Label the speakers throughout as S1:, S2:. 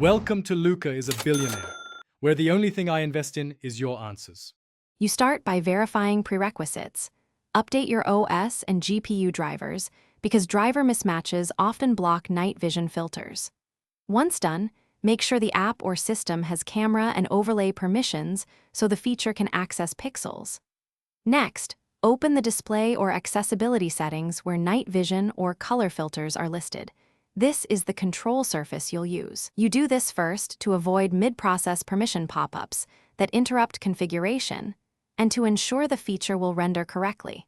S1: Welcome to Luca is a billionaire, where the only thing I invest in is your answers.
S2: You start by verifying prerequisites. Update your OS and GPU drivers because driver mismatches often block night vision filters. Once done, make sure the app or system has camera and overlay permissions so the feature can access pixels. Next, open the display or accessibility settings where night vision or color filters are listed. This is the control surface you'll use. You do this first to avoid mid-process permission pop-ups that interrupt configuration and to ensure the feature will render correctly.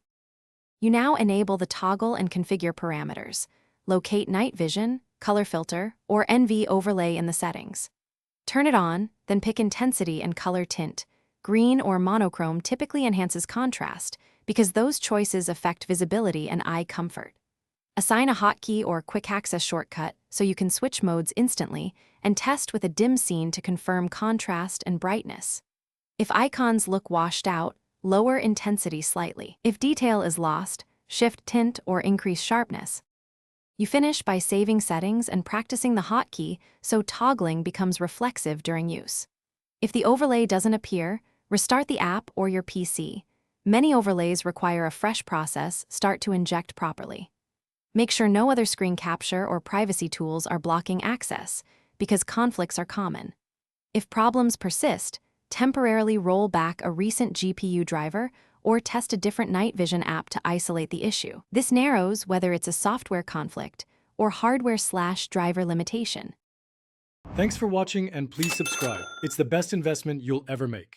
S2: You now enable the toggle and configure parameters. Locate night vision, color filter, or NV overlay in the settings. Turn it on, then pick intensity and color tint. Green or monochrome typically enhances contrast because those choices affect visibility and eye comfort. Assign a hotkey or quick access shortcut so you can switch modes instantly and test with a dim scene to confirm contrast and brightness. If icons look washed out, lower intensity slightly. If detail is lost, shift tint or increase sharpness. You finish by saving settings and practicing the hotkey so toggling becomes reflexive during use. If the overlay doesn't appear, restart the app or your PC. Many overlays require a fresh process start to inject properly. Make sure no other screen capture or privacy tools are blocking access, because conflicts are common. If problems persist, temporarily roll back a recent GPU driver or test a different night vision app to isolate the issue. This narrows whether it's a software conflict or hardware/driver limitation.
S1: Thanks for watching and please subscribe. It's the best investment you'll ever make.